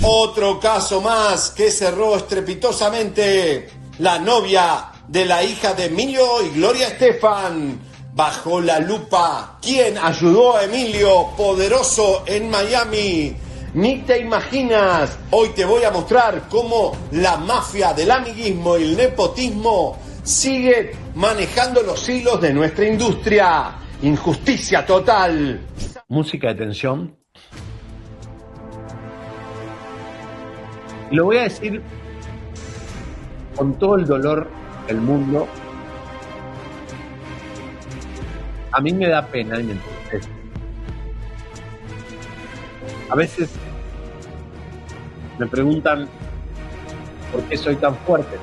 Otro caso más que cerró estrepitosamente. La novia de la hija de Emilio y Gloria Estefan bajo la lupa. ¿Quién ayudó a Emilio Poderoso en Miami? Ni te imaginas. Hoy te voy a mostrar cómo la mafia del amiguismo y el nepotismo sigue manejando los hilos de nuestra industria. Injusticia total. Música de tensión. Y lo voy a decir con todo el dolor del mundo. A mí me da pena y me entristece. A veces me preguntan por qué soy tan fuerte.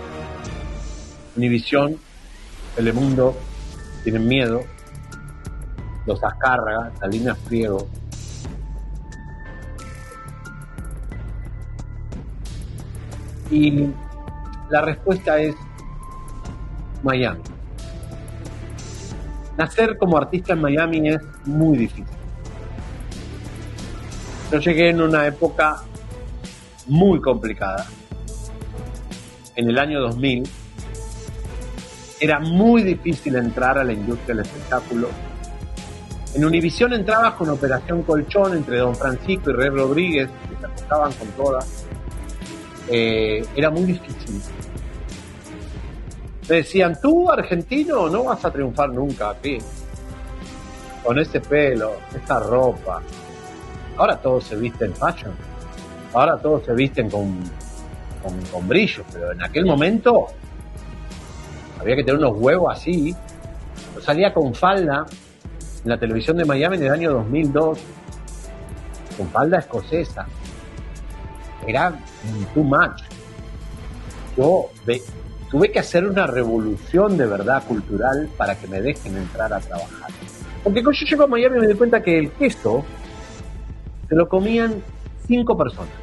Univisión, Telemundo, tienen miedo. Los Azcárraga, Salinas Pliego. Y la respuesta es Miami. Nacer como artista en Miami es muy difícil. Yo llegué en una época muy complicada. En el año 2000 era muy difícil entrar a la industria del espectáculo. En Univisión entrabas con Operación Colchón entre Don Francisco y Rey Rodríguez, que se acostaban con todas. Era muy difícil. Me decían, tú argentino no vas a triunfar nunca aquí, con ese pelo, esa ropa. Ahora todos se visten fashion, ahora todos se visten con brillo, pero en aquel momento había que tener unos huevos así. Yo salía con falda en la televisión de Miami en el año 2002, con falda escocesa. Era too much. Yo tuve que hacer una revolución de verdad cultural para que me dejen entrar a trabajar. Porque cuando yo llego a Miami me di cuenta que el queso se lo comían 5 personas.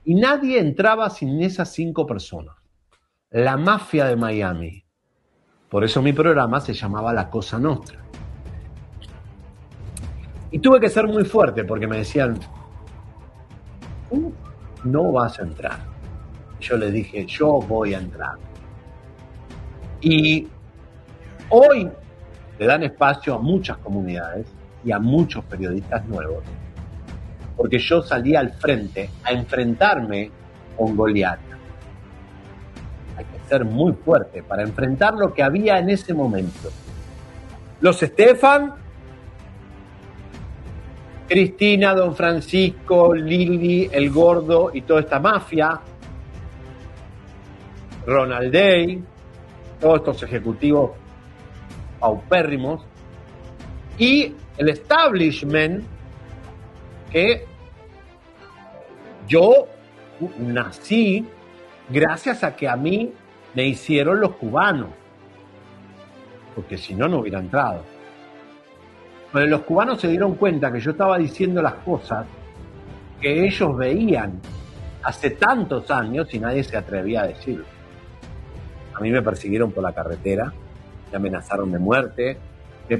Y nadie entraba sin esas 5 personas. La mafia de Miami. Por eso mi programa se llamaba La Cosa Nostra. Y tuve que ser muy fuerte porque me decían, no vas a entrar. Yo les dije, yo voy a entrar. Y hoy le dan espacio a muchas comunidades y a muchos periodistas nuevos, porque yo salí al frente a enfrentarme con Goliat. Hay que ser muy fuerte para enfrentar lo que había en ese momento. Los Estefan, Cristina, Don Francisco, Lili, El Gordo y toda esta mafia, Ronald Day, todos estos ejecutivos paupérrimos, y el establishment que yo nací gracias a que a mí me hicieron los cubanos, porque si no, no hubiera entrado. Pero los cubanos se dieron cuenta que yo estaba diciendo las cosas que ellos veían hace tantos años y nadie se atrevía a decirlo. A mí me persiguieron por la carretera, me amenazaron de muerte,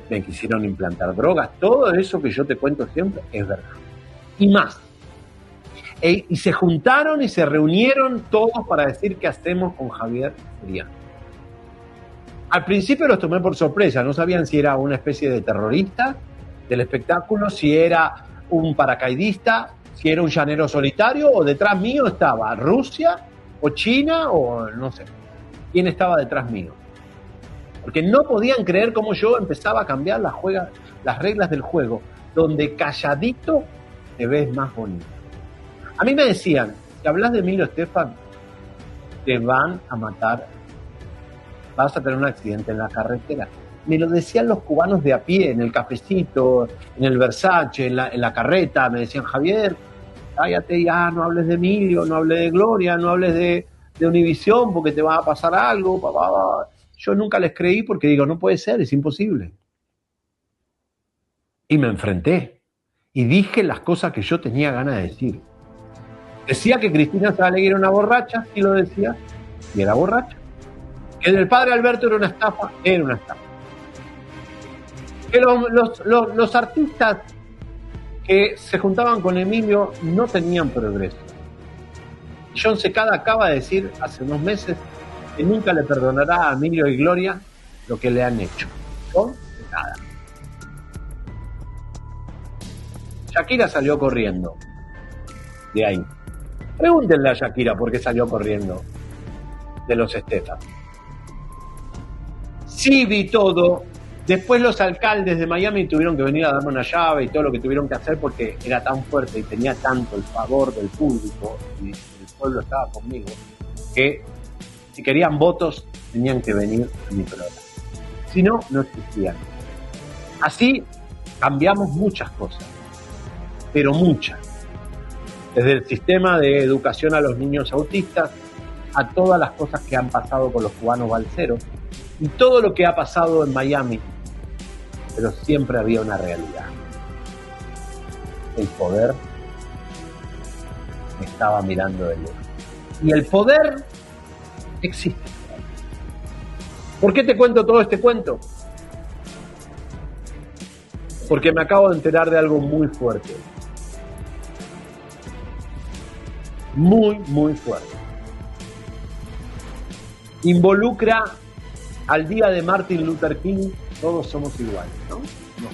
me quisieron implantar drogas. Todo eso que yo te cuento siempre es verdad. Y más. Y se juntaron y se reunieron todos para decir qué hacemos con Javier Frias. Al principio los tomé por sorpresa, no sabían si era una especie de terrorista del espectáculo, si era un paracaidista, si era un llanero solitario, o detrás mío estaba Rusia o China o no sé quién estaba detrás mío. Porque no podían creer cómo yo empezaba a cambiar las reglas del juego, donde calladito te ves más bonito. A mí me decían, si hablas de Emilio Estefan, te van a matar, vas a tener un accidente en la carretera. Me lo decían los cubanos de a pie, en el cafecito, en el Versace, en la carreta. Me decían, Javier, cállate ya, no hables de Emilio, no hables de Gloria, no hables de Univisión porque te va a pasar algo. Papá. Yo nunca les creí porque digo, no puede ser, es imposible. Y me enfrenté y dije las cosas que yo tenía ganas de decir. Decía que Cristina Saralegui era una borracha, y lo decía, y era borracha. Que el padre Alberto era una estafa. Que los artistas que se juntaban con Emilio no tenían progreso. John Secada acaba de decir hace unos meses que nunca le perdonará a Emilio y Gloria lo que le han hecho. John Secada. Shakira salió corriendo de ahí. Pregúntenle a Shakira por qué salió corriendo de los Estefan. Sí vi todo. Después los alcaldes de Miami tuvieron que venir a darme una llave y todo lo que tuvieron que hacer porque era tan fuerte y tenía tanto el favor del público y el pueblo estaba conmigo, que si querían votos tenían que venir a mi programa. Si no, no existían. Así cambiamos muchas cosas, pero muchas. Desde el sistema de educación a los niños autistas, a todas las cosas que han pasado con los cubanos balseros y todo lo que ha pasado en Miami. Pero siempre había una realidad. El poder me estaba mirando de lejos. Y el poder existe. ¿Por qué te cuento todo este cuento? Porque me acabo de enterar de algo muy fuerte. Muy, muy fuerte. Involucra al día de Martin Luther King. Todos somos iguales, ¿no? No.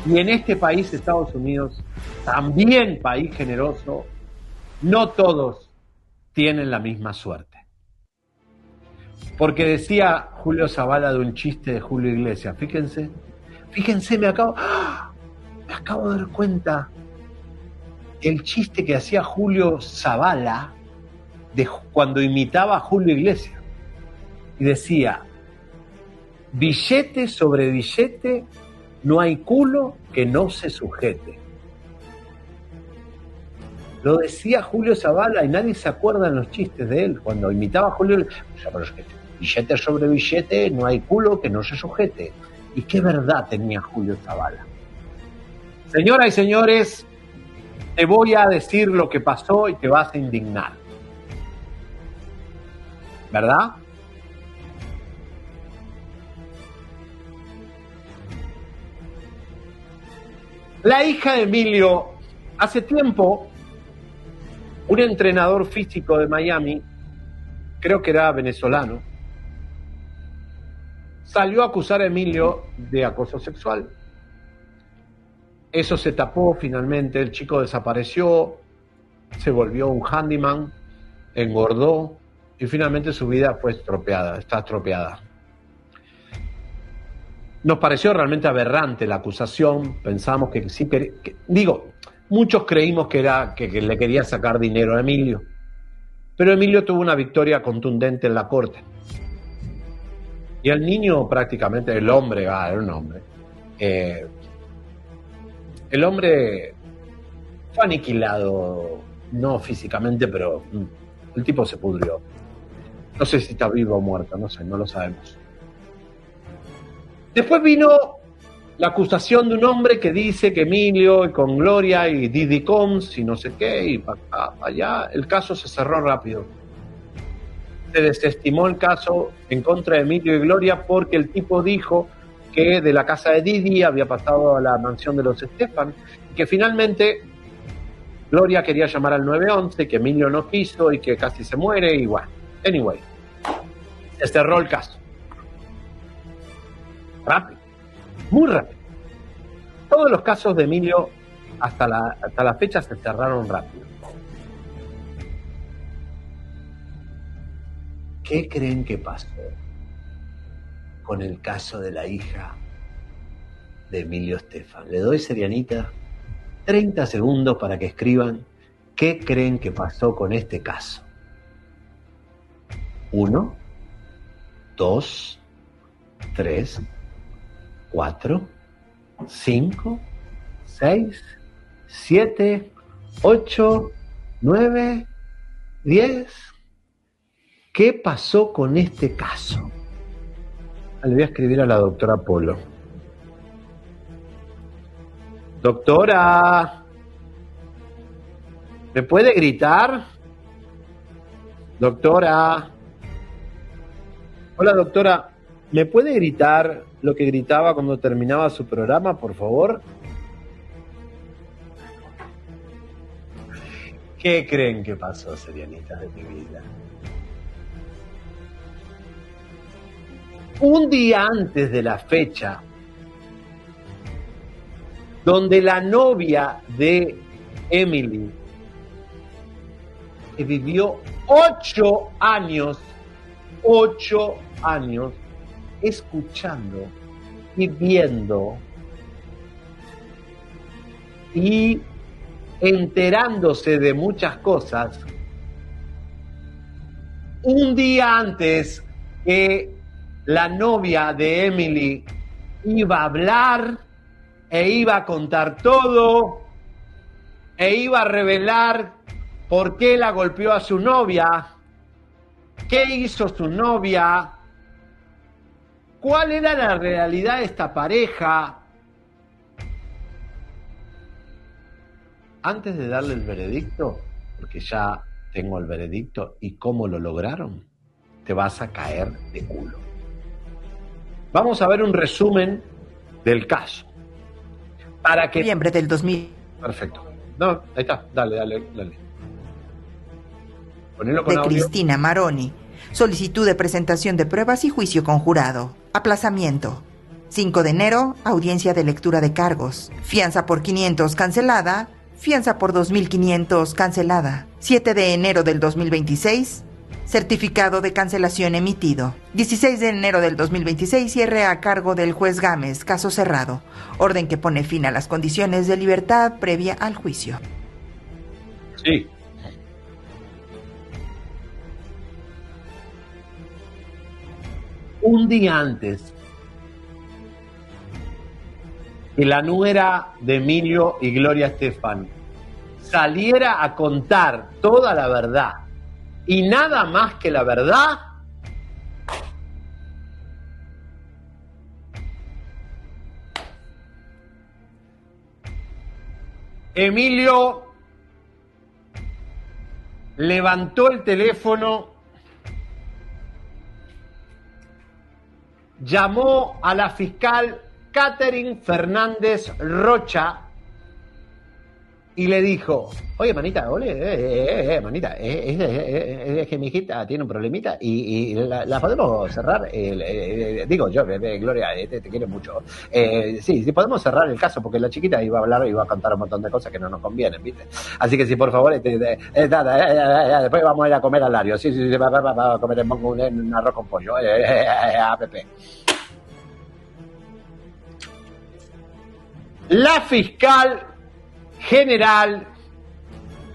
Y en este país, Estados Unidos, también país generoso, no todos tienen la misma suerte. Porque decía Julio Zavala de un chiste de Julio Iglesias, fíjense, me acabo de dar cuenta el chiste que hacía Julio Zavala de cuando imitaba a Julio Iglesias. Y decía, billete sobre billete, no hay culo que no se sujete. Lo decía Julio Zavala y nadie se acuerda en los chistes de él. Cuando imitaba a Julio, o sea, pero es que billete sobre billete, no hay culo que no se sujete. Y qué verdad tenía Julio Zavala. Señoras y señores, te voy a decir lo que pasó y te vas a indignar. ¿Verdad? La hija de Emilio, hace tiempo, un entrenador físico de Miami, creo que era venezolano, salió a acusar a Emilio de acoso sexual. Eso se tapó finalmente, el chico desapareció, se volvió un handyman, engordó y finalmente su vida fue estropeada, está estropeada. Nos pareció realmente aberrante la acusación, pensamos que sí, muchos creímos que le quería sacar dinero a Emilio, pero Emilio tuvo una victoria contundente en la corte. Y el niño prácticamente, el hombre, era un hombre, el hombre fue aniquilado, no físicamente, pero el tipo se pudrió. No sé si está vivo o muerto, no sé, no lo sabemos. Después vino la acusación de un hombre que dice que Emilio y con Gloria y Didi Combs y no sé qué, y para allá, el caso se cerró rápido. Se desestimó el caso en contra de Emilio y Gloria porque el tipo dijo que de la casa de Didi había pasado a la mansión de los Estefan y que finalmente Gloria quería llamar al 911, que Emilio no quiso y que casi se muere y bueno. Anyway, se cerró el caso. Rápido, muy rápido. Todos los casos de Emilio hasta la fecha se cerraron rápido. ¿Qué creen que pasó con el caso de la hija de Emilio Estefan? Le doy, Serianita, 30 segundos para que escriban qué creen que pasó con este caso. 1, 2, 3, 4, 5, 6, 7, 8, 9, 10. ¿Qué pasó con este caso? Le voy a escribir a la doctora Polo. Doctora, ¿me puede gritar? Doctora. Hola, doctora. ¿Me puede gritar lo que gritaba cuando terminaba su programa, por favor? ¿Qué creen que pasó, serianitas de mi vida? Un día antes de la fecha, donde la novia de Emily, que vivió 8 años, escuchando y viendo y enterándose de muchas cosas, un día antes que la novia de Emily iba a hablar e iba a contar todo e iba a revelar por qué la golpeó a su novia, qué hizo su novia, cuál era la realidad de esta pareja. Antes de darle el veredicto, porque ya tengo el veredicto y cómo lo lograron, te vas a caer de culo. Vamos a ver un resumen del caso. Para que... Noviembre del 2000. Perfecto. No, ahí está. Dale. Ponelo con de audio. Cristina Maroni. Solicitud de presentación de pruebas y juicio con jurado. Aplazamiento. 5 de enero, audiencia de lectura de cargos. Fianza por 500 cancelada. Fianza por 2.500 cancelada. 7 de enero del 2026. Certificado de cancelación emitido. 16 de enero del 2026, cierre a cargo del juez Gámez, caso cerrado. Orden que pone fin a las condiciones de libertad previa al juicio. Sí. Un día antes que la nuera de Emilio y Gloria Estefan saliera a contar toda la verdad y nada más que la verdad, Emilio levantó el teléfono, llamó a la fiscal Catherine Fernández Rocha y le dijo: oye, manita, manita, es que mi hijita tiene un problemita y la podemos cerrar. Digo yo, Gloria, te quiero mucho. Sí, podemos cerrar el caso porque la chiquita iba a hablar y iba a contar un montón de cosas que no nos convienen, ¿viste? Así que sí, por favor, después vamos a ir a comer al Lario. Sí, va a comer un arroz con pollo. La fiscal general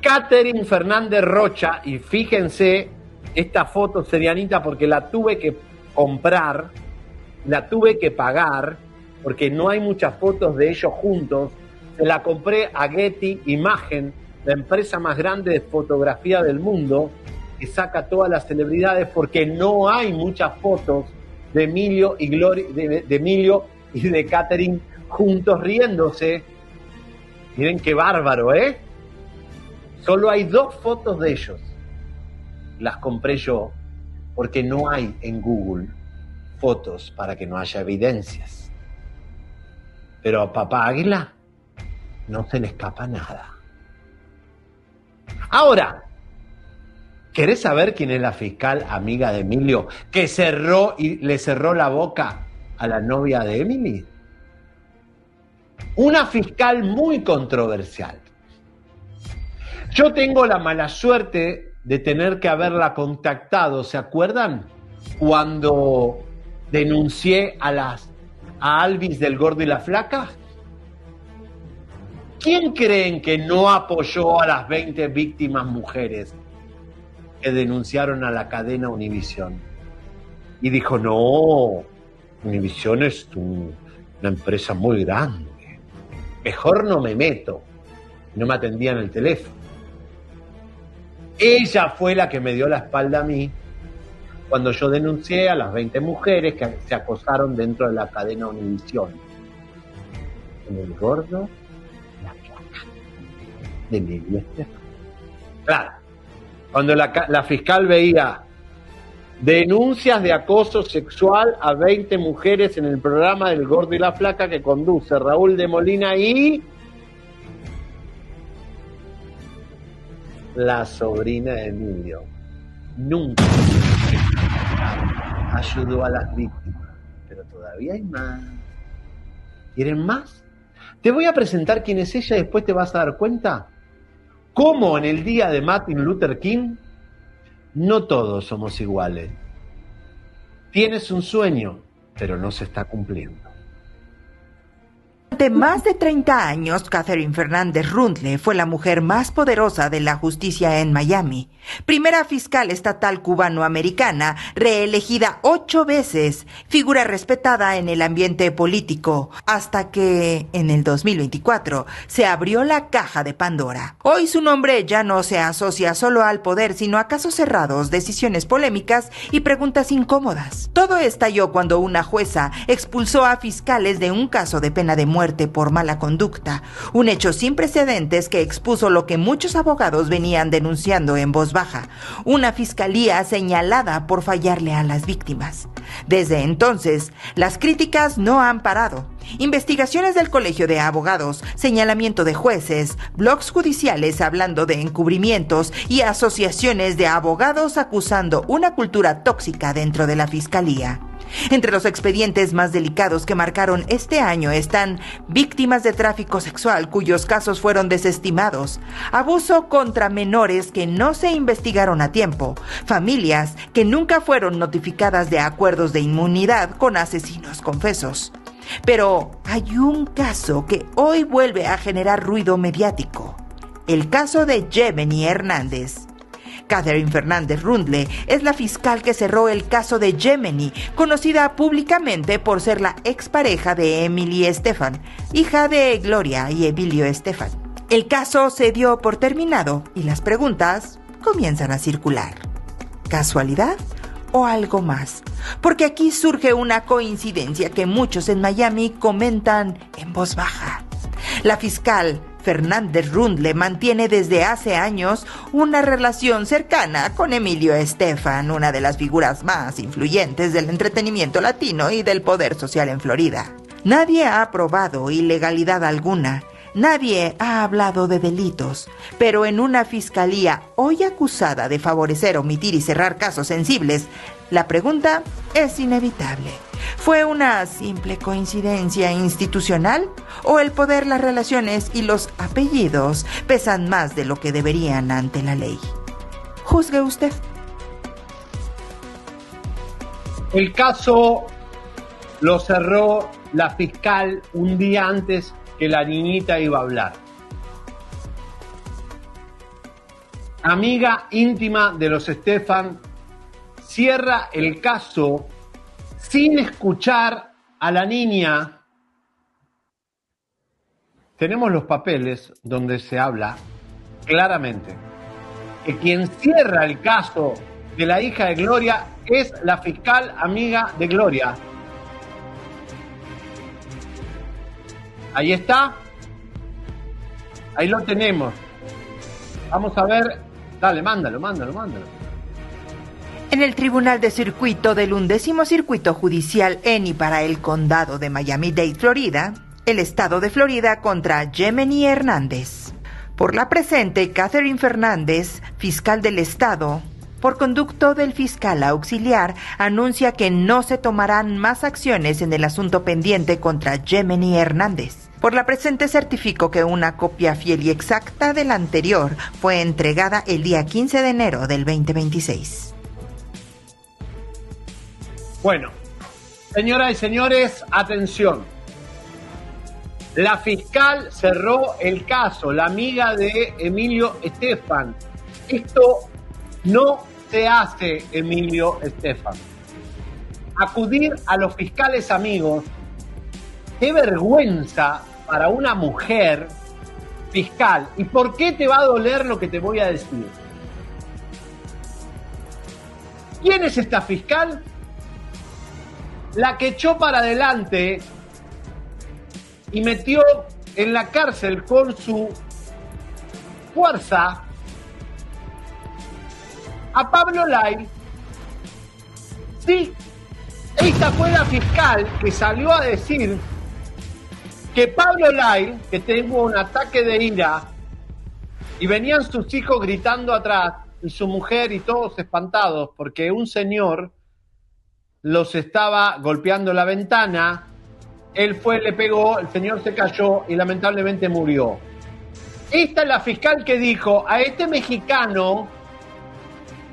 Catherine Fernández Rocha, y fíjense esta foto, serianita, porque la tuve que comprar, la tuve que pagar, porque no hay muchas fotos de ellos juntos. Se la compré a Getty Imagen, la empresa más grande de fotografía del mundo, que saca todas las celebridades, porque no hay muchas fotos de Emilio y Gloria, de Emilio y de Catherine juntos riéndose. Miren qué bárbaro, ¿eh? Solo hay 2 fotos de ellos. Las compré yo, porque no hay en Google fotos para que no haya evidencias. Pero a papá Águila no se le escapa nada. Ahora, ¿querés saber quién es la fiscal amiga de Emilio que cerró y le cerró la boca a la novia de Emily? Una fiscal muy controversial. Yo tengo la mala suerte de tener que haberla contactado, ¿se acuerdan? Cuando denuncié a Alvis del Gordo y la Flaca. ¿Quién creen que no apoyó a las 20 víctimas mujeres que denunciaron a la cadena Univisión? Y dijo: no, Univisión es una empresa muy grande. Mejor no me meto. No me atendían el teléfono. Ella fue la que me dio la espalda a mí cuando yo denuncié a las 20 mujeres que se acosaron dentro de la cadena Univisión. En el Gordo, la Flaca, de Emilio Estefan. Claro, cuando la fiscal veía denuncias de acoso sexual a 20 mujeres en el programa del Gordo y la Flaca que conduce Raúl de Molina y la sobrina de Emilio, nunca ayudó a las víctimas. Pero todavía hay más. ¿Quieren más? Te voy a presentar quién es ella y después te vas a dar cuenta cómo en el día de Martin Luther King no todos somos iguales. Tienes un sueño, pero no se está cumpliendo. Durante más de 30 años, Catherine Fernández Rundle fue la mujer más poderosa de la justicia en Miami. Primera fiscal estatal cubanoamericana, reelegida 8 veces, figura respetada en el ambiente político, hasta que, en el 2024, se abrió la caja de Pandora. Hoy su nombre ya no se asocia solo al poder, sino a casos cerrados, decisiones polémicas y preguntas incómodas. Todo estalló cuando una jueza expulsó a fiscales de un caso de pena de muerte por mala conducta, un hecho sin precedentes que expuso lo que muchos abogados venían denunciando en voz baja, una fiscalía señalada por fallarle a las víctimas. Desde entonces, las críticas no han parado. Investigaciones del Colegio de Abogados, señalamiento de jueces, blogs judiciales hablando de encubrimientos y asociaciones de abogados acusando una cultura tóxica dentro de la fiscalía. Entre los expedientes más delicados que marcaron este año están víctimas de tráfico sexual cuyos casos fueron desestimados, abuso contra menores que no se investigaron a tiempo, familias que nunca fueron notificadas de acuerdos de inmunidad con asesinos confesos. Pero hay un caso que hoy vuelve a generar ruido mediático: el caso de Jemeny Hernández. Catherine Fernández Rundle es la fiscal que cerró el caso de Jemeny, conocida públicamente por ser la expareja de Emily Estefan, hija de Gloria y Emilio Estefan. El caso se dio por terminado y las preguntas comienzan a circular. ¿Casualidad o algo más? Porque aquí surge una coincidencia que muchos en Miami comentan en voz baja. La fiscal Fernández Rundle mantiene desde hace años una relación cercana con Emilio Estefan, una de las figuras más influyentes del entretenimiento latino y del poder social en Florida. Nadie ha probado ilegalidad alguna, nadie ha hablado de delitos, pero en una fiscalía hoy acusada de favorecer, omitir y cerrar casos sensibles, la pregunta es inevitable. ¿Fue una simple coincidencia institucional? ¿O el poder, las relaciones y los apellidos pesan más de lo que deberían ante la ley? Juzgue usted. El caso lo cerró la fiscal un día antes que la niñita iba a hablar. Amiga íntima de los Estefan, cierra el caso sin escuchar a la niña. Tenemos los papeles donde se habla claramente que quien cierra el caso de la hija de Gloria es la fiscal amiga de Gloria. Ahí está. Ahí lo tenemos. Vamos a ver. Dale, mándalo. En el Tribunal de Circuito del 11º Circuito Judicial en y para el Condado de Miami-Dade, Florida, el Estado de Florida contra Jemeny Hernández. Por la presente, Catherine Fernández, fiscal del Estado, por conducto del fiscal auxiliar, anuncia que no se tomarán más acciones en el asunto pendiente contra Jemeny Hernández. Por la presente certifico que una copia fiel y exacta de la anterior fue entregada el día 15 de enero del 2026. Bueno, señoras y señores, atención. La fiscal cerró el caso, la amiga de Emilio Estefan. Esto no se hace, Emilio Estefan. Acudir a los fiscales amigos, qué vergüenza para una mujer fiscal. ¿Y por qué te va a doler lo que te voy a decir? ¿Quién es esta fiscal? La que echó para adelante y metió en la cárcel con su fuerza a Pablo Lyle. Sí, esta fue la fiscal que salió a decir que Pablo Lyle, que tuvo un ataque de ira Y venían sus hijos gritando atrás, y su mujer y todos espantados, porque un señor los estaba golpeando la ventana. Él fue, le pegó, el señor se cayó y lamentablemente murió. Esta es la fiscal que dijo: a este mexicano,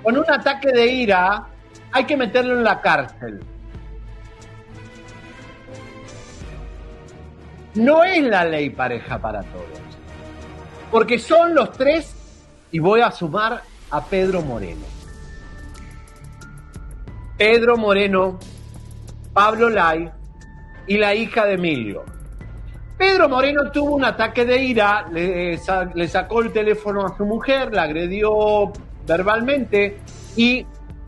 con un ataque de ira, hay que meterlo en la cárcel. No es la ley pareja para todos, porque son los tres, y voy a sumar a Pedro Moreno. Pedro Moreno, Pablo Lay y la hija de Emilio. Pedro Moreno tuvo un ataque de ira, le sacó el teléfono a su mujer, la agredió verbalmente y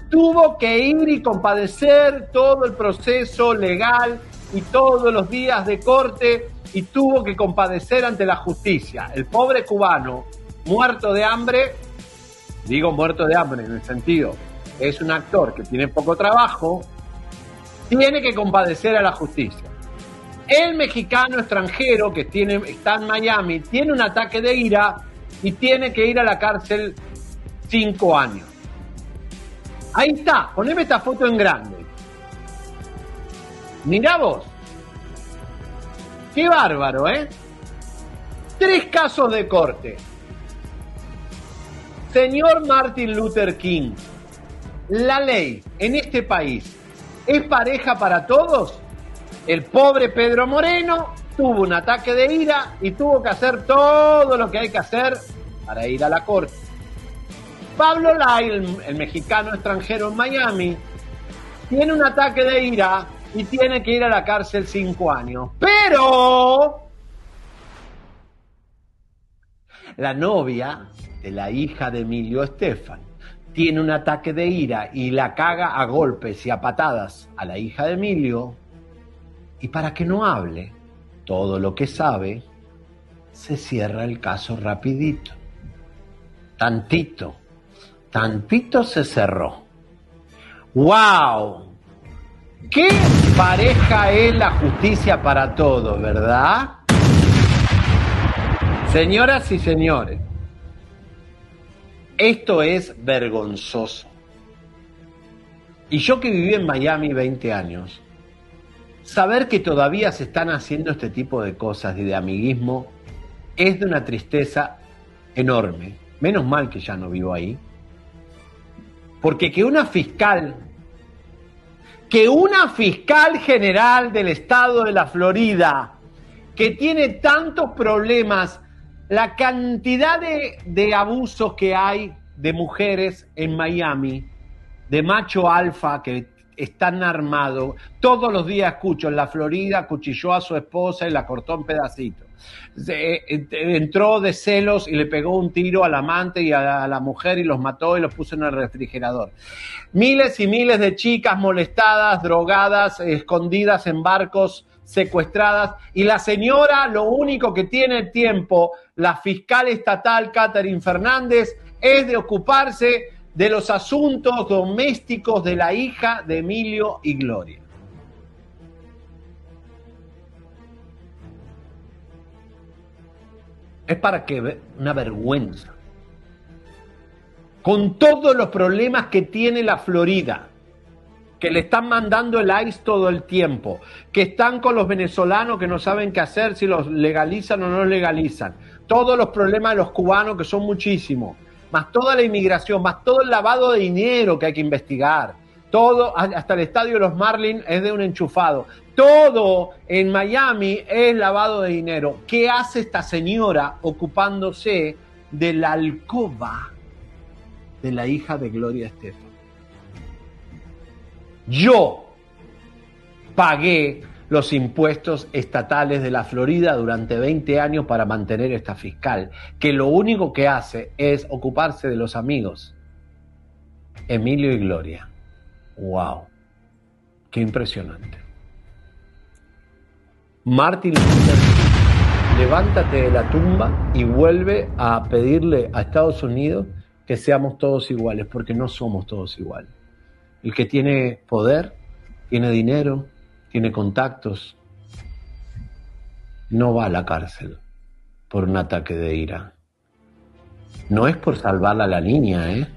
tuvo que ir y compadecer todo el proceso legal y todos los días de corte, y tuvo que compadecer ante la justicia. El pobre cubano, muerto de hambre, digo muerto de hambre en el sentido, es un actor que tiene poco trabajo, tiene que compadecer a la justicia. El mexicano extranjero que está en Miami tiene un ataque de ira y tiene que ir a la cárcel 5 años. Ahí está, poneme esta foto en grande. Mirá vos. Qué bárbaro, ¿eh? 3 casos de corte. Señor Martin Luther King, ¿la ley en este país es pareja para todos? El pobre Pedro Moreno tuvo un ataque de ira y tuvo que hacer todo lo que hay que hacer para ir a la corte. Pablo Lay, el mexicano extranjero en Miami, tiene un ataque de ira y tiene que ir a la cárcel 5 años. Pero la novia de la hija de Emilio Estefan tiene un ataque de ira y la caga a golpes y a patadas a la hija de Emilio. Y para que no hable todo lo que sabe, se cierra el caso rapidito. Tantito se cerró. ¡Wow! ¡Qué pareja es la justicia para todos!, ¿verdad? Señoras y señores, esto es vergonzoso. Y yo que viví en Miami 20 años, saber que todavía se están haciendo este tipo de cosas y de amiguismo es de una tristeza enorme. Menos mal que ya no vivo ahí. Porque que una fiscal general del estado de la Florida, que tiene tantos problemas, la cantidad de abusos que hay de mujeres en Miami, de macho alfa que están armados. Todos los días escucho: en la Florida acuchilló a su esposa y la cortó en pedacitos. Entró de celos y le pegó un tiro al amante y a la mujer y los mató y los puso en el refrigerador. Miles y miles de chicas molestadas, drogadas, escondidas en barcos, secuestradas. Y la señora, lo único que tiene tiempo, la fiscal estatal Catherine Fernández, es de ocuparse de los asuntos domésticos de la hija de Emilio y Gloria. Es para que una vergüenza. Con todos los problemas que tiene la Florida, que le están mandando el ICE todo el tiempo, que están con los venezolanos que no saben qué hacer, si los legalizan o no los legalizan, todos los problemas de los cubanos, que son muchísimos, más toda la inmigración, más todo el lavado de dinero que hay que investigar, todo, hasta el estadio de los Marlins es de un enchufado, todo en Miami es lavado de dinero. ¿Qué hace esta señora ocupándose de la alcoba de la hija de Gloria Estefan? Yo pagué los impuestos estatales de la Florida durante 20 años para mantener esta fiscal, que lo único que hace es ocuparse de los amigos Emilio y Gloria. ¡Wow! ¡Qué impresionante! Martin Luther King, levántate de la tumba y vuelve a pedirle a Estados Unidos que seamos todos iguales, porque no somos todos iguales. El que tiene poder, tiene dinero, tiene contactos, no va a la cárcel por un ataque de ira. No es por salvarla a la niña, ¿eh?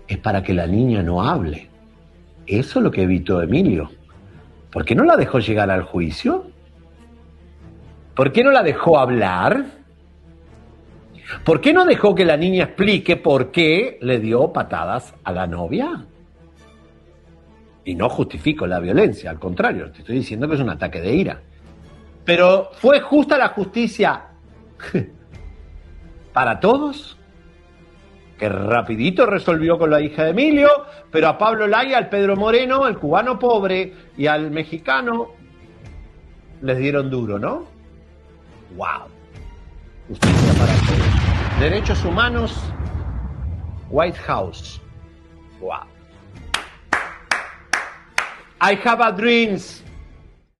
Es para que la niña no hable. Eso es lo que evitó Emilio. ¿Por qué no la dejó llegar al juicio? ¿Por qué no la dejó hablar? ¿Por qué no dejó que la niña explique por qué le dio patadas a la novia? Y no justifico la violencia, al contrario, te estoy diciendo que es un ataque de ira. Pero ¿fue justa la justicia para todos? Que rapidito resolvió con la hija de Emilio, pero a Pablo Laya, al Pedro Moreno, al cubano pobre y al mexicano les dieron duro, ¿no? ¡Wow! Justicia para todos. Derechos humanos, White House. ¡Wow! I have a dreams.